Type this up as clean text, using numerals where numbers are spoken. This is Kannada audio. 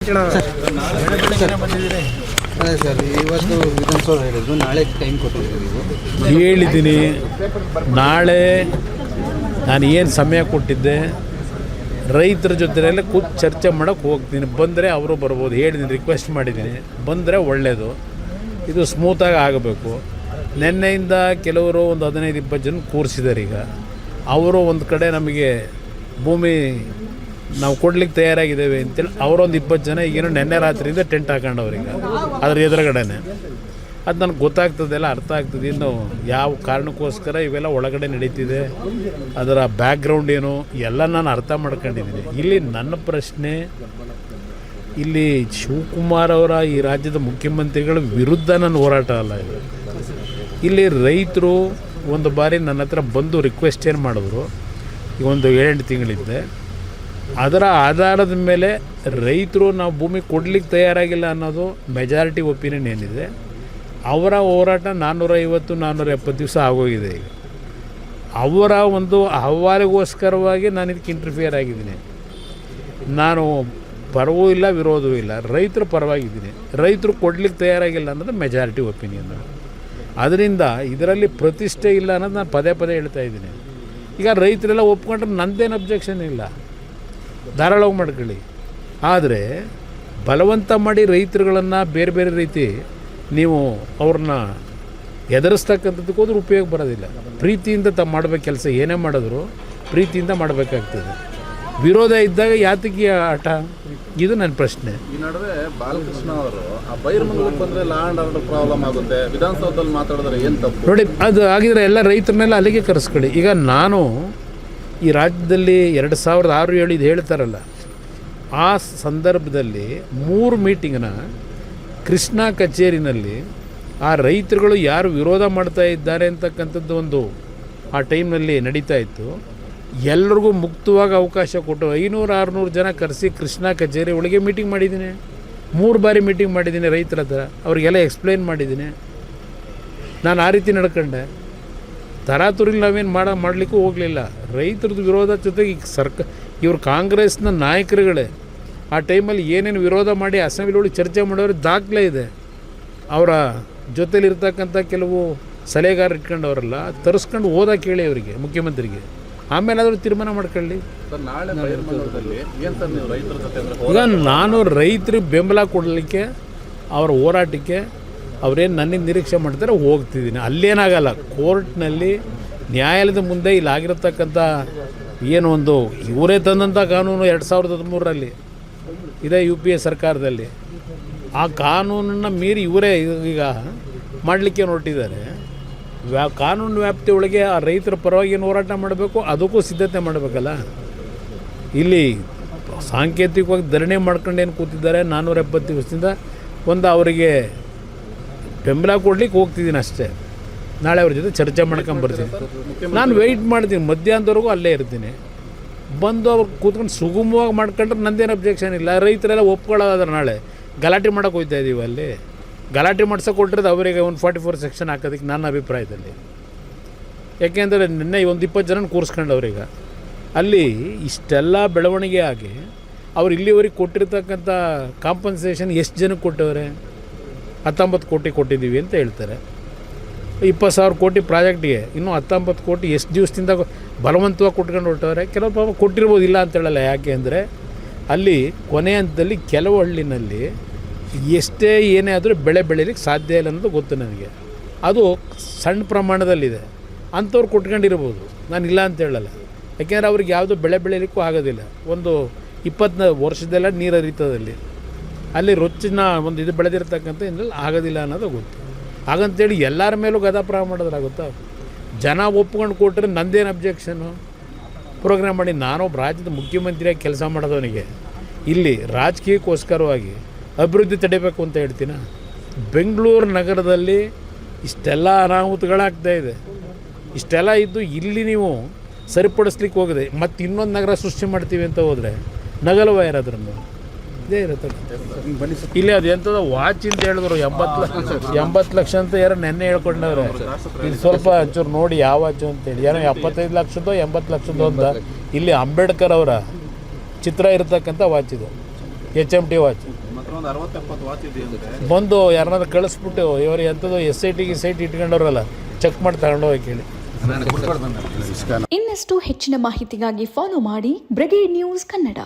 ಅದೇ ಸರ್, ಇವತ್ತು ವಿಧಾನಸೌಧ ಹೇಳಿದ್ರು, ನಾಳೆ ಟೈಮ್ ಕೊಟ್ಟಿದ್ದೀವಿ. ನೀವು ಹೇಳಿದ್ದೀನಿ. ನಾಳೆ ನಾನು ಏನು ಸಮಯ ಕೊಟ್ಟಿದ್ದೆ, ರೈತರ ಜೊತೆಯಲ್ಲೇ ಕೂತು ಚರ್ಚೆ ಮಾಡೋಕ್ಕೆ ಹೋಗ್ತೀನಿ. ಬಂದರೆ ಅವರು ಬರ್ಬೋದು. ಹೇಳಿದ್ದೀನಿ, ರಿಕ್ವೆಸ್ಟ್ ಮಾಡಿದ್ದೀನಿ. ಬಂದರೆ ಒಳ್ಳೆಯದು. ಇದು ಸ್ಮೂತಾಗಿ ಆಗಬೇಕು. ನಿನ್ನೆಯಿಂದ ಕೆಲವರು ಒಂದು 15-20 ಜನ ಕೂರಿಸಿದ್ದಾರೆ. ಈಗ ಅವರು ಒಂದು ಕಡೆ ನಮಗೆ ಭೂಮಿ ನಾವು ಕೊಡ್ಲಿಕ್ಕೆ ತಯಾರಾಗಿದ್ದೇವೆ ಅಂತೇಳಿ ಅವರೊಂದು 20 ಜನ ಈಗೇನು ನೆನ್ನೆ ರಾತ್ರಿಯಿಂದ ಟೆಂಟ್ ಹಾಕೊಂಡವ್ರಿಗೆ ಅದ್ರ ಎದುರುಗಡೆನೆ. ಅದು ನನಗೆ ಗೊತ್ತಾಗ್ತದೆಲ್ಲ, ಅರ್ಥ ಆಗ್ತದೆ. ಇನ್ನು ಯಾವ ಕಾರಣಕ್ಕೋಸ್ಕರ ಇವೆಲ್ಲ ಒಳಗಡೆ ನಡೀತಿದೆ, ಅದರ ಬ್ಯಾಕ್ಗ್ರೌಂಡ್ ಏನು ಎಲ್ಲ ನಾನು ಅರ್ಥ ಮಾಡ್ಕೊಂಡಿದ್ದೀನಿ. ಇಲ್ಲಿ ನನ್ನ ಪ್ರಶ್ನೆ, ಇಲ್ಲಿ ಶಿವಕುಮಾರ್ ಅವರ ಈ ರಾಜ್ಯದ ಮುಖ್ಯಮಂತ್ರಿಗಳ ವಿರುದ್ಧ ನನ್ನ ಹೋರಾಟ ಅಲ್ಲ ಇದು. ಇಲ್ಲಿ ರೈತರು ಒಂದು ಬಾರಿ ನನ್ನ ಹತ್ರ ಬಂದು ರಿಕ್ವೆಸ್ಟ್ ಏನು ಮಾಡಿದ್ರು, ಈಗ ಒಂದು 7 ತಿಂಗಳಿದ್ದೆ. ಅದರ ಆಧಾರದ ಮೇಲೆ ರೈತರು ನಾವು ಭೂಮಿ ಕೊಡಲಿಕ್ಕೆ ತಯಾರಾಗಿಲ್ಲ ಅನ್ನೋದು ಮೆಜಾರಿಟಿ ಒಪಿನಿಯನ್ ಏನಿದೆ. ಅವರ ಹೋರಾಟ 450-470 ದಿವಸ ಆಗೋಗಿದೆ. ಈಗ ಅವರ ಒಂದು ಅಹವಾಲಿಗೋಸ್ಕರವಾಗಿ ನಾನು ಇದಕ್ಕೆ ಇಂಟರ್ಫಿಯರ್ ಆಗಿದ್ದೀನಿ. ನಾನು ಪರವೂ ಇಲ್ಲ, ವಿರೋಧವೂ ಇಲ್ಲ, ರೈತರ ಪರವಾಗಿದ್ದೀನಿ. ರೈತರು ಕೊಡಲಿಕ್ಕೆ ತಯಾರಾಗಿಲ್ಲ ಅನ್ನೋದು ಮೆಜಾರಿಟಿ ಒಪಿನಿಯನ್. ಅದರಿಂದ ಇದರಲ್ಲಿ ಪ್ರತಿಷ್ಠೆ ಇಲ್ಲ ಅನ್ನೋದು ನಾನು ಪದೇ ಪದೇ ಹೇಳ್ತಾ ಇದ್ದೀನಿ. ಈಗ ರೈತರೆಲ್ಲ ಒಪ್ಕೊಂಡ್ರೆ ನಂದೇನು ಅಬ್ಜೆಕ್ಷನ್ ಇಲ್ಲ, ಧಾರಾಳವಾಗಿ ಮಾಡ್ಕೊಳ್ಳಿ. ಆದರೆ ಬಲವಂತ ಮಾಡಿ ರೈತರುಗಳನ್ನು ಬೇರೆ ಬೇರೆ ರೀತಿ ನೀವು ಅವ್ರನ್ನ ಎದುರಿಸ್ತಕ್ಕಂಥದ್ದಕ್ಕೆ ಹೋದ್ರೆ ಉಪಯೋಗ ಬರೋದಿಲ್ಲ. ಪ್ರೀತಿಯಿಂದ ಮಾಡಬೇಕು ಕೆಲಸ, ಏನೇ ಮಾಡಿದ್ರು ಪ್ರೀತಿಯಿಂದ ಮಾಡಬೇಕಾಗ್ತದೆ. ವಿರೋಧ ಇದ್ದಾಗ ಯಾತಕ್ಕೆ ಆಟ, ಇದು ನನ್ನ ಪ್ರಶ್ನೆ. ಈ ನಡುವೆ ಬಾಲಕೃಷ್ಣ ಅವರು ಆ ಬೈರ್ಮಂಗಲಕ್ಕೆ ಬಂದರೆ ಲಾ ಆ್ಯಂಡ್ ಆರ್ಡರ್ ಪ್ರಾಬ್ಲಮ್ ಆಗುತ್ತೆ, ವಿಧಾನಸೌಧದಲ್ಲಿ ಮಾತಾಡಿದ್ರೆ ಏನು ತಪ್ಪು? ನೋಡಿ, ಅದು ಆಗಿದ್ರೆ ಎಲ್ಲ ರೈತರನ್ನೆಲ್ಲ ಅಲ್ಲಿಗೆ ಕರೆಸ್ಕೊಳ್ಳಿ. ಈಗ ನಾನು ಈ ರಾಜ್ಯದಲ್ಲಿ 2006-7 ಇದು ಹೇಳ್ತಾರಲ್ಲ, ಆ ಸಂದರ್ಭದಲ್ಲಿ 3 ಮೀಟಿಂಗ್ನ ಕೃಷ್ಣ ಕಚೇರಿನಲ್ಲಿ ಆ ರೈತರುಗಳು ಯಾರು ವಿರೋಧ ಮಾಡ್ತಾ ಇದ್ದಾರೆ ಅಂತಕ್ಕಂಥದ್ದು ಒಂದು ಆ ಟೈಮ್ನಲ್ಲಿ ನಡೀತಾ ಇತ್ತು. ಎಲ್ರಿಗೂ ಮುಕ್ತವಾಗಿ ಅವಕಾಶ ಕೊಟ್ಟು 500-600 ಜನ ಕರೆಸಿ ಕೃಷ್ಣ ಕಚೇರಿ ಒಳಗೆ ಮೀಟಿಂಗ್ ಮಾಡಿದ್ದೀನಿ. 3 ಬಾರಿ ಮೀಟಿಂಗ್ ಮಾಡಿದ್ದೀನಿ ರೈತರ ಹತ್ರ, ಅವರಿಗೆಲ್ಲ ಎಕ್ಸ್ಪ್ಲೈನ್ ಮಾಡಿದ್ದೀನಿ. ನಾನು ಆ ರೀತಿ ನಡ್ಕೊಂಡೆ. ತರಾತುರಿಲಿ ನಾವೇನು ಮಾಡಲಿಕ್ಕೂ ಹೋಗಲಿಲ್ಲ. ರೈತರದ್ದು ವಿರೋಧ ಜೊತೆಗೆ ಈಗ ಇವರು ಕಾಂಗ್ರೆಸ್ನ ನಾಯಕರುಗಳೇ ಆ ಟೈಮಲ್ಲಿ ಏನೇನು ವಿರೋಧ ಮಾಡಿ ಅಸೆಂಬ್ಲಿಯೊಳಗೆ ಚರ್ಚೆ ಮಾಡೋರು ದಾಖಲೆ ಇದೆ. ಅವರ ಜೊತೆಲಿರ್ತಕ್ಕಂಥ ಕೆಲವು ಸಲಹೆಗಾರ ಇಟ್ಕೊಂಡವರೆಲ್ಲ ತರಿಸ್ಕೊಂಡು ಓದಕ್ಕೆ ಹೇಳಿ ಅವರಿಗೆ, ಮುಖ್ಯಮಂತ್ರಿಗೆ. ಆಮೇಲೆ ಆದರೂ ತೀರ್ಮಾನ ಮಾಡ್ಕೊಳ್ಳಿ. ಈಗ ನಾನು ರೈತರಿಗೆ ಬೆಂಬಲ ಕೊಡಲಿಕ್ಕೆ, ಅವರ ಹೋರಾಟಕ್ಕೆ ಅವರೇನು ನನ್ನಿಂದ ನಿರೀಕ್ಷೆ ಮಾಡ್ತಾರೆ ಹೋಗ್ತಿದ್ದೀನಿ. ಅಲ್ಲೇನಾಗಲ್ಲ. ಕೋರ್ಟ್ನಲ್ಲಿ ನ್ಯಾಯಾಲಯದ ಮುಂದೆ ಇಲ್ಲಾಗಿರತಕ್ಕಂಥ ಏನು ಒಂದು ಇವರೇ ತಂದಂಥ ಕಾನೂನು 2013ರಲ್ಲಿ ಇದೇ UPA ಸರ್ಕಾರದಲ್ಲಿ, ಆ ಕಾನೂನನ್ನು ಮೀರಿ ಇವರೇ ಈಗ ಮಾಡಲಿಕ್ಕೆ ಹೊರಟಿದ್ದಾರೆ. ಕಾನೂನು ವ್ಯಾಪ್ತಿ ಒಳಗೆ ಆ ರೈತರ ಪರವಾಗಿ ಏನು ಹೋರಾಟ ಮಾಡಬೇಕು, ಅದಕ್ಕೂ ಸಿದ್ಧತೆ ಮಾಡಬೇಕಲ್ಲ. ಇಲ್ಲಿ ಸಾಂಕೇತಿಕವಾಗಿ ಧರಣಿ ಮಾಡ್ಕೊಂಡು ಏನು ಕೂತಿದ್ದಾರೆ 470 ದಿವಸದಿಂದ, ಒಂದು ಅವರಿಗೆ ಬೆಂಬಲ ಕೊಡ್ಲಿಕ್ಕೆ ಹೋಗ್ತಿದ್ದೀನಿ ಅಷ್ಟೇ. ನಾಳೆ ಅವ್ರ ಜೊತೆ ಚರ್ಚೆ ಮಾಡ್ಕೊಂಬರ್ತೀನಿ. ನಾನು ವೆಯ್ಟ್ ಮಾಡ್ತೀನಿ, ಮಧ್ಯಾಹ್ನದವರೆಗೂ ಅಲ್ಲೇ ಇರ್ತೀನಿ. ಬಂದು ಅವ್ರು ಕೂತ್ಕೊಂಡು ಸುಗಮವಾಗಿ ಮಾಡ್ಕೊಂಡ್ರೆ ನಂದೇನು ಅಬ್ಜೆಕ್ಷನ್ ಇಲ್ಲ. ರೈತರೆಲ್ಲ ಒಪ್ಕೊಳ್ಳೋದಾದ್ರೆ ನಾಳೆ ಗಲಾಟೆ ಮಾಡೋಕೆ ಹೋಗ್ತಾ ಇದ್ದೀವಿ. ಅಲ್ಲಿ ಗಲಾಟೆ ಮಾಡ್ಸೋಕೆ ಕೊಟ್ಟಿರೋದು ಅವರಿಗೆ 144 ಸೆಕ್ಷನ್ ಹಾಕೋದಕ್ಕೆ ನನ್ನ ಅಭಿಪ್ರಾಯದಲ್ಲಿ. ಯಾಕೆಂದರೆ ನಿನ್ನೆ ಒಂದು 20 ಜನ ಕೂರಿಸ್ಕೊಂಡವ್ರೀಗ. ಅಲ್ಲಿ ಇಷ್ಟೆಲ್ಲ ಬೆಳವಣಿಗೆ ಆಗಿ ಅವ್ರು ಇಲ್ಲಿವರೆಗೆ ಕೊಟ್ಟಿರ್ತಕ್ಕಂಥ ಕಾಂಪನ್ಸೇಷನ್ ಎಷ್ಟು ಜನಕ್ಕೆ ಕೊಟ್ಟವ್ರೆ? 19 ಕೋಟಿ ಕೊಟ್ಟಿದ್ದೀವಿ ಅಂತ ಹೇಳ್ತಾರೆ. 20,000 ಕೋಟಿ ಪ್ರಾಜೆಕ್ಟಿಗೆ, ಇನ್ನೂ 19 ಕೋಟಿ ಎಷ್ಟು ದಿವಸದಿಂದ ಬಲವಂತವಾಗಿ ಕೊಟ್ಕೊಂಡು ಹೊರಟವ್ರೆ. ಕೆಲವು ಪಾಪ ಕೊಟ್ಟಿರ್ಬೋದು, ಇಲ್ಲ ಅಂತ ಹೇಳಲ್ಲ. ಯಾಕೆ ಅಂದರೆ ಅಲ್ಲಿ ಕೊನೆ ಹಂತದಲ್ಲಿ ಕೆಲವು ಹಳ್ಳಿನಲ್ಲಿ ಎಷ್ಟೇ ಏನೇ ಆದರೂ ಬೆಳೆ ಬೆಳೀಲಿಕ್ಕೆ ಸಾಧ್ಯ ಇಲ್ಲ ಅನ್ನೋದು ಗೊತ್ತು ನನಗೆ. ಅದು ಸಣ್ಣ ಪ್ರಮಾಣದಲ್ಲಿದೆ, ಅಂಥವ್ರು ಕೊಟ್ಕೊಂಡಿರ್ಬೋದು, ನಾನು ಇಲ್ಲ ಅಂತ ಹೇಳಲ್ಲ. ಯಾಕೆಂದರೆ ಅವ್ರಿಗೆ ಯಾವುದೂ ಬೆಳೆ ಬೆಳೀಲಿಕ್ಕೂ ಆಗೋದಿಲ್ಲ. ಒಂದು 20 ವರ್ಷದೆಲ್ಲ ನೀರು ಹರಿತದಲ್ಲಿ ಅಲ್ಲಿ ರೊಚ್ಚಿನ ಒಂದು ಇದು ಬೆಳೆದಿರ್ತಕ್ಕಂಥ ಇನ್ನಲ್ಲಿ ಆಗೋದಿಲ್ಲ ಅನ್ನೋದು ಗೊತ್ತು. ಹಾಗಂತೇಳಿ ಎಲ್ಲರ ಮೇಲೂ ಗದಾಪ್ರಾವ ಮಾಡೋದ್ರಾಗುತ್ತಾ? ಜನ ಒಪ್ಕೊಂಡು ಕೊಟ್ಟರೆ ನಂದೇನು ಅಬ್ಜೆಕ್ಷನು? ಪ್ರೋಗ್ರಾಮ್ ಮಾಡಿ ನಾನೊಬ್ಬ ರಾಜ್ಯದ ಮುಖ್ಯಮಂತ್ರಿಯಾಗಿ ಕೆಲಸ ಮಾಡೋದವನಿಗೆ ಇಲ್ಲಿ ರಾಜಕೀಯಕ್ಕೋಸ್ಕರವಾಗಿ ಅಭಿವೃದ್ಧಿ ತಡಿಬೇಕು ಅಂತ ಹೇಳ್ತೀನ? ಬೆಂಗಳೂರು ನಗರದಲ್ಲಿ ಇಷ್ಟೆಲ್ಲ ಅನಾಹುತಗಳಾಗ್ತಾಯಿದೆ. ಇಷ್ಟೆಲ್ಲ ಇದ್ದು ಇಲ್ಲಿ ನೀವು ಸರಿಪಡಿಸ್ಲಿಕ್ಕೆ ಹೋಗಿದೆ, ಮತ್ತು ಇನ್ನೊಂದು ನಗರ ಸೃಷ್ಟಿ ಮಾಡ್ತೀವಿ ಅಂತ ಹೋದರೆ ನಗಲುವ ಯಾರಾದ್ರೂ ಇದೇ ಇರುತ್ತೆ. ಇಲ್ಲಿ ಅದು ಎಂಥದ್ದು ವಾಚ್ ಅಂತ ಹೇಳಿದ್ರು 80 ಲಕ್ಷ ಅಂತ ಯಾರೋ ನೆನ್ನೆ ಹೇಳ್ಕೊಂಡವ್ರೆ. ಇಲ್ಲಿ ಸ್ವಲ್ಪ ಒಂಚೂರು ನೋಡಿ ಯಾವ ವಾಚು ಅಂತೇಳಿ, ಏನೋ 75 ಲಕ್ಷದೋ 80 ಲಕ್ಷದೋ ಅಂತ. ಇಲ್ಲಿ ಅಂಬೇಡ್ಕರ್ ಅವರ ಚಿತ್ರ ಇರತಕ್ಕಂಥ ವಾಚ್ ಇದು. HMT ವಾಚ್ ಮಾತ್ರ ಒಂದು 60-70 ವಾಚ್ ಇದೆಯಂತೆ. ಬಂದು ಯಾರನ್ನಾದ್ರು ಕಳಿಸ್ಬಿಟ್ಟು ಇವರು ಎಂಥದ್ದು SIT ಇಟ್ಕೊಂಡವ್ರಲ್ಲ ಚೆಕ್ ಮಾಡಿ ತಗೊಂಡೋಗಿ ಕೇಳಿ. ಇನ್ನಷ್ಟು ಹೆಚ್ಚಿನ ಮಾಹಿತಿಗಾಗಿ ಫಾಲೋ ಮಾಡಿ ಬ್ರಿಗೇಡ್ ನ್ಯೂಸ್ ಕನ್ನಡ.